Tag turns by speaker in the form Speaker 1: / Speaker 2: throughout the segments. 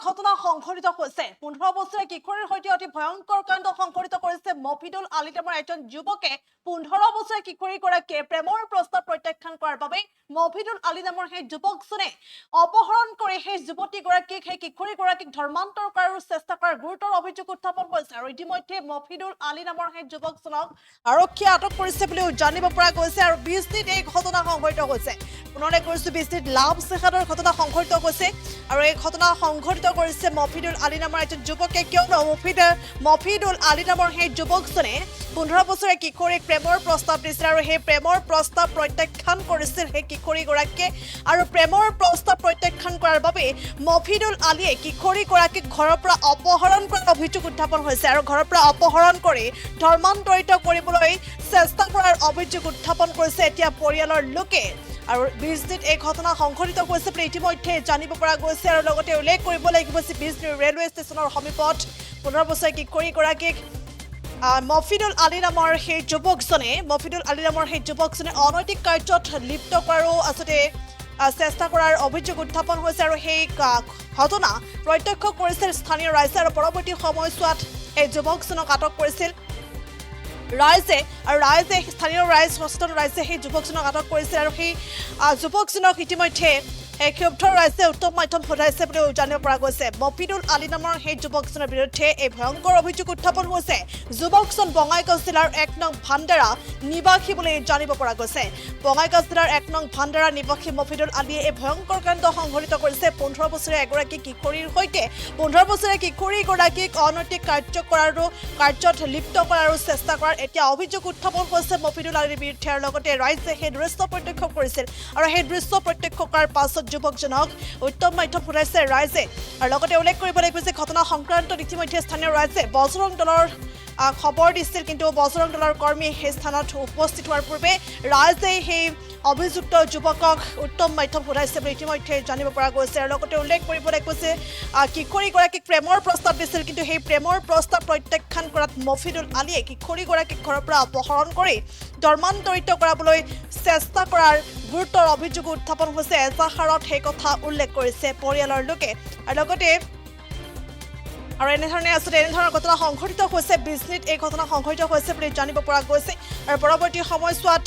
Speaker 1: ঘটনা সংঘটিত হৈছে 15 বছৰীয়া কিশোৰীৰ সৈতে অতি ভয়ংকৰ কাণ্ড সংঘটিত কৰিছে মফিদুল আলী নামৰ এজন যুৱকে 15 বছৰীয়া কিশোৰীগৰাকীয়ে প্ৰেমৰ প্ৰস্তাৱ প্ৰত্যাখ্যান কৰাৰ বাবে মফিদুল আলী নামৰ সেই যুৱকজনে অপহৰণ কৰি সেই যুৱতীগৰাকীক সেই কিশোৰীগৰাকীক ধৰ্মান্তৰ কৰাৰ চেষ্টা কৰাৰ গুৰুতৰ অভিযোগ উত্থাপন কৰিছে আৰু ইতিমধ্যে মফিদুল আলী নামৰ সেই যুৱকজনক আৰক্ষীয়ে আটক কৰিছে বুলিও জানিব পৰা গৈছে আৰু বিজনীত এই ঘটনা সংঘটিত হৈছে পুনৰে কৈছো বিজনীত লাভ চেহাদৰ ঘটনা সংঘটিত হৈছে আৰু এই ঘটনা সংঘটিত কৰিছে মফিদুল আলী নামৰ এজন যুৱকে কিয়নো মফিদুল আলী নামৰ সেই যুৱকজনে 15 বছৰীয়া কিশোৰীক প্ৰেমৰ প্ৰস্তাৱ দিছিল আৰু সেই প্ৰেমৰ প্ৰস্তাৱ প্ৰত্যাখ্যান কৰিছিল সেই কিশোৰীগৰাকীয়ে আৰু প্ৰেমৰ প্ৰস্তাৱ প্ৰত্যাখ্যান কৰাৰ বাবে মফিদুল আলীয়ে কিশোৰীগৰাকীক ঘৰৰ পৰা অপহৰণ কৰাৰ অভিযোগ উত্থাপন হৈছে আৰু ঘৰৰ পৰা অপহৰণ কৰি ধৰ্মান্তৰিত কৰিবলৈ চেষ্টা কৰাৰ অভিযোগ উত্থাপন কৰিছে এতিয়া পৰিয়ালৰ লোকে আৰু বিজনীত এই ঘটনা সংঘটিত হৈছে বুলি ইতিমধ্যে জানিব পৰা গৈছে আৰু লগতে উল্লেখ কৰিব লাগিব যে বিজনী ৰেলৱে ষ্টেচনৰ সমীপত 15 বছৰীয়া কিশোৰীগৰাকীক মফিদুল আলী নামৰ সেই যুৱকজনে অনৈতিক কাৰ্যত লিপ্ত কৰাৰো আচলতে চেষ্টা কৰাৰ অভিযোগ উত্থাপন হৈছে আৰু সেই ঘটনা প্ৰত্যক্ষ কৰিছিল স্থানীয় ৰাইজে আৰু পৰৱৰ্তী সময়ছোৱাত এই যুৱকজনক আটক কৰিছিল ৰাইজে স্থানীয় সচেতন ৰাইজে সেই যুৱকজনক আটক কৰিছিল আৰু সেই যুৱকজনক ইতিমধ্যে ক্ষুব্ধ ৰাইজে উত্তম মাধ্যম সোধাইছে বুলিও জানিব পৰা গৈছে মফিদুল আলী নামৰ সেই যুৱকজনৰ বিৰুদ্ধে এই ভয়ংকৰ অভিযোগ উত্থাপন হৈছে যুৱকজন বঙাইগাঁও জিলাৰ 1 নং ভাণ্ডাৰা নিবাসী বুলি জানিব পৰা গৈছে বঙাইগাঁও জিলাৰ 1 নং ভাণ্ডাৰা নিবাসী মফিদুল আলীয়ে এই ভয়ংকৰ কাণ্ড সংঘটিত কৰিছে 15 বছৰীয়া এগৰাকী কিশোৰীৰ সৈতে 15 বছৰীয়া কিশোৰীগৰাকীক অনৈতিক কাৰ্যত লিপ্ত কৰাৰো চেষ্টা কৰাৰ এতিয়া অভিযোগ উত্থাপন হৈছে মফিদুল আলীৰ বিৰুদ্ধে আৰু লগতে ৰাইজে সেই দৃশ্য প্ৰত্যক্ষ কৰিছিল আৰু সেই দৃশ্য প্ৰত্যক্ষ কৰাৰ পাছত যুৱকজনক উত্তম মাধ্যম সোধাইছে ৰাইজে আৰু লগতে উল্লেখ কৰিব লাগিব যে ঘটনা সংক্ৰান্তত ইতিমধ্যে স্থানীয় ৰাইজে বজৰং দলৰ খবৰ দিছিল কিন্তু বজৰং দলৰ কৰ্মী সেই স্থানত উপস্থিত হোৱাৰ পূৰ্বে ৰাইজে সেই অভিযুক্ত যুৱকক উত্তম মাধ্যম সোধাইছে বুলি ইতিমধ্যে জানিব পৰা গৈছে আৰু লগতে উল্লেখ কৰিব লাগিব যে কিশোৰীগৰাকীক প্ৰেমৰ প্ৰস্তাৱ দিছিল কিন্তু সেই প্ৰেমৰ প্ৰস্তাৱ প্ৰত্যাখ্যান কৰাত মফিদুল আলীয়ে কিশোৰীগৰাকীক ঘৰৰ পৰা অপহৰণ কৰি ধৰ্মান্তৰিত কৰাবলৈ চেষ্টা কৰাৰ গুৰুতৰ অভিযোগ উত্থাপন হৈছে এজাহাৰত সেই কথা উল্লেখ কৰিছে পৰিয়ালৰ লোকে আৰু লগতে আৰু এনেধৰণৰ ঘটনা সংঘটিত হৈছে বিজনীত এই ঘটনা সংঘটিত হৈছে বুলি জানিব পৰা গৈছে আৰু পৰৱৰ্তী সময়ছোৱাত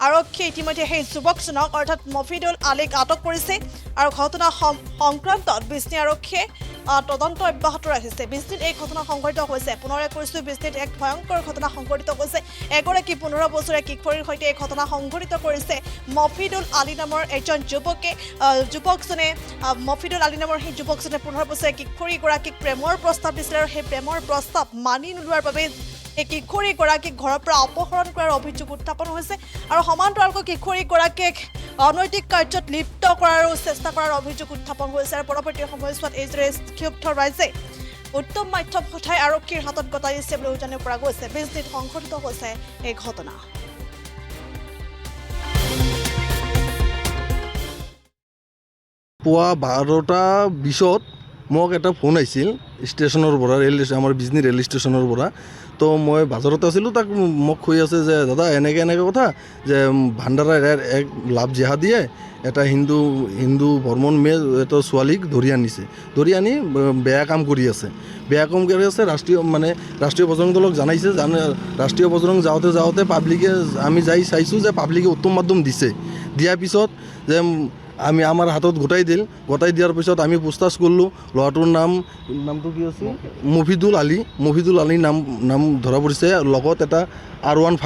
Speaker 1: আৰক্ষীয়ে ইতিমধ্যে সেই যুৱকজনক অৰ্থাৎ মফিদুল আলীক আটক কৰিছে আৰু ঘটনা সংক্ৰান্তত বিজনী আৰক্ষীয়ে তদন্ত অব্যাহত ৰাখিছে বিজনীত এই ঘটনা সংঘটিত হৈছে পুনৰে কৈছোঁ বিজনীত এক ভয়ংকৰ ঘটনা সংঘটিত হৈছে এগৰাকী 15 বছৰীয়া কিশোৰীৰ সৈতে এই ঘটনা সংঘটিত কৰিছে মফিদুল আলী নামৰ এজন মফিদুল আলী নামৰ সেই যুৱকজনে 15 বছৰীয়া কিশোৰীগৰাকীক প্ৰেমৰ প্ৰস্তাৱ দিছিল আৰু সেই প্ৰেমৰ প্ৰস্তাৱ মানি নোলোৱাৰ বাবে এই কিশোৰীগৰাকীক ঘৰৰ পৰা অপহৰণ কৰাৰ অভিযোগ উত্থাপন হৈছে আৰু সমান্তৰালকৈ কিশোৰীগৰাকীক অনৈতিক কাৰ্যত লিপ্ত কৰাৰো চেষ্টা কৰাৰ অভিযোগ উত্থাপন হৈছে আৰু পৰৱৰ্তী সময়ছোৱাত এইদৰে ক্ষুব্ধ ৰাইজে উত্তম মাধ্যম সোধাই আৰক্ষীৰ হাতত গতাই দিছে বুলি জানিব পৰা গৈছে বিজনীত সংঘটিত হৈছে এই ঘটনা
Speaker 2: পুৱা 12:20 মোক এটা ফোন আহিছিল ষ্টেচনৰ পৰা আমাৰ বিজনী ৰেল ষ্টেচনৰ পৰা তো মই বাজাৰত আছিলোঁ তাক মোক কৈ আছে যে দাদা এনেকৈ কথা যে ভাণ্ডাৰাৰ এক লাভ জেহাদীয়ে এটা হিন্দু বৰ্মন মেয়ে এটা ছোৱালীক ধৰি আনি বেয়া কাম কৰি আছে ৰাষ্ট্ৰীয় বজৰং দলক জনাইছে ৰাষ্ট্ৰীয় বজৰং যাওঁতে পাব্লিকে আমি যাই চাইছোঁ যে পাব্লিকে উত্তম মাধ্যম দিয়াৰ পিছত যে আমি আমাৰ হাতত গোটাই দিয়াৰ পিছত আমি পোষ্টাছ কৰিলোঁ ল'ৰাটোৰ নামটো কি আছিল মফিদুল আলী নাম ধৰা পৰিছে লগত এটা R15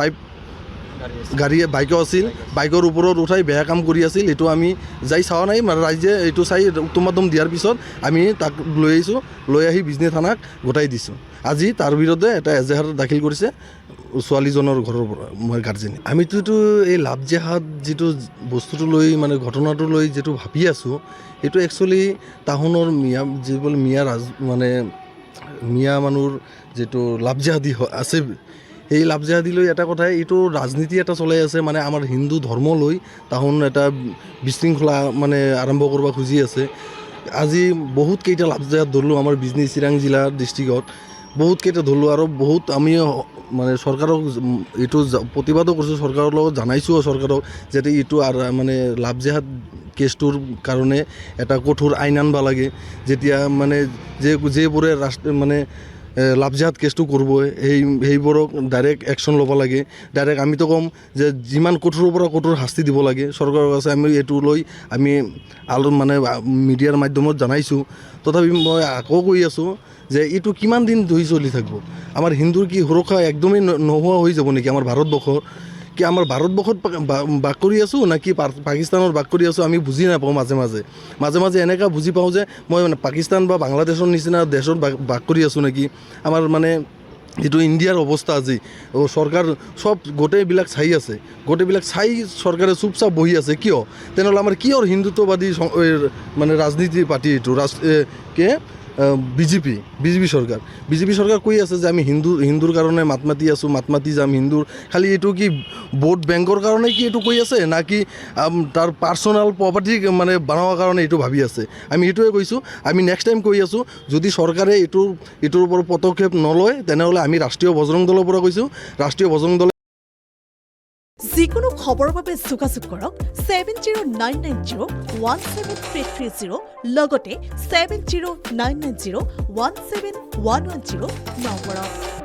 Speaker 2: বাইকো আছিল বাইকৰ ওপৰত উঠাই বেয়া কাম কৰি আছিল এইটো আমি যাই চোৱা নাই ৰাইজে এইটো চাই উত্তম মাধ্যম দিয়াৰ পিছত আমি তাক লৈ আহি বিজনী থানাক গোটাই দিছোঁ আজি তাৰ বিৰুদ্ধে এটা এজাহাৰ দাখিল কৰিছে ছোৱালীজনৰ ঘৰৰ পৰা মই গাৰ্জেনে আমিতো এই লাভ জেহাদ যিটো বস্তুটো লৈ ঘটনাটো লৈ যিটো ভাবি আছোঁ এইটো একচুৱেলি টাউনৰ মিয়া মানুহৰ যিটো লাভ জেহাদী আছে এই লাভ জেহাদী লৈ এটা কথাই এইটো ৰাজনীতি এটা চলাই আছে আমাৰ হিন্দু ধৰ্ম লৈ টাউন এটা বিশৃংখলা আৰম্ভ কৰিব খুজি আছে আজি বহুত কেইটা লাভ জেহাদ ধৰিলোঁ আমাৰ বিজনী চিৰাং জিলা ডিষ্ট্ৰিক্টত বহুত কেইটা ধৰলোঁ আৰু বহুত আমি মানে চৰকাৰক এইটো প্ৰতিবাদো কৰিছোঁ, চৰকাৰৰ লগত জানাইছোঁ চৰকাৰক যাতে এইটো আৰু মানে লাভ জেহাদ কেছটোৰ কাৰণে এটা কঠোৰ আইন আনবা লাগে, যেতিয়া মানে যিবোৰে মানে লাভ জেহাদ কেছটো কৰিব সেইবোৰক ডাইৰেক্ট একশ্যন ল'ব লাগে। ডাইৰেক্ট আমিতো ক'ম যে যিমান কঠোৰৰ পৰা কঠোৰ শাস্তি দিব লাগে চৰকাৰৰ কাছে আমি এইটো লৈ আমি মানে মিডিয়াৰ মাধ্যমত জনাইছোঁ। তথাপি মই আকৌ কৈ আছোঁ যে এইটো কিমান দিন ধৰি চলি থাকিব? আমাৰ হিন্দুৰ কি সুৰক্ষা একদমেই নোহোৱা হৈ যাব নেকি আমাৰ ভাৰতবৰ্ষৰ? কি আমাৰ ভাৰতবৰ্ষত বাস কৰি আছোঁ না কি পাকিস্তানত বাস কৰি আছোঁ আমি বুজি নাপাওঁ। মাজে মাজে এনেকুৱা বুজি পাওঁ যে মই মানে পাকিস্তান বা বাংলাদেশৰ নিচিনা দেশত বাস কৰি আছোঁ নেকি। আমাৰ মানে যিটো ইণ্ডিয়াৰ অৱস্থা আজি চৰকাৰ চব গোটেইবিলাক চাই আছে, গোটেইবিলাক চাই চৰকাৰে চুপচাপ বহি আছে। কিয়? তেনেহ'লে আমাৰ কিয় হিন্দুত্ববাদী মানে ৰাজনীতি পাৰ্টি এইটো বিজেপি চৰকাৰ কৈ আছে যে আমি হিন্দুৰ কাৰণে মাত মাতি যাম হিন্দুৰ। খালি এইটো কি ভোট বেংকৰ কাৰণে কি এইটো কৈ আছে না কি তাৰ পাৰ্চনেল প্ৰপাৰ্টি মানে বনোৱাৰ কাৰণে এইটো ভাবি আছে? আমি এইটোৱে কৈছোঁ, আমি নেক্সট টাইম কৈ আছোঁ যদি চৰকাৰে এইটোৰ ওপৰত পদক্ষেপ নলয় তেনেহ'লে আমি ৰাষ্ট্ৰীয় বজৰং দলৰ পৰা কৈছোঁ, ৰাষ্ট্ৰীয় বজৰং দলে
Speaker 1: যিকোনো খবৰৰ বাবে যোগাযোগ কৰক 7099017330 লগতে 7099017110 নম্বৰত।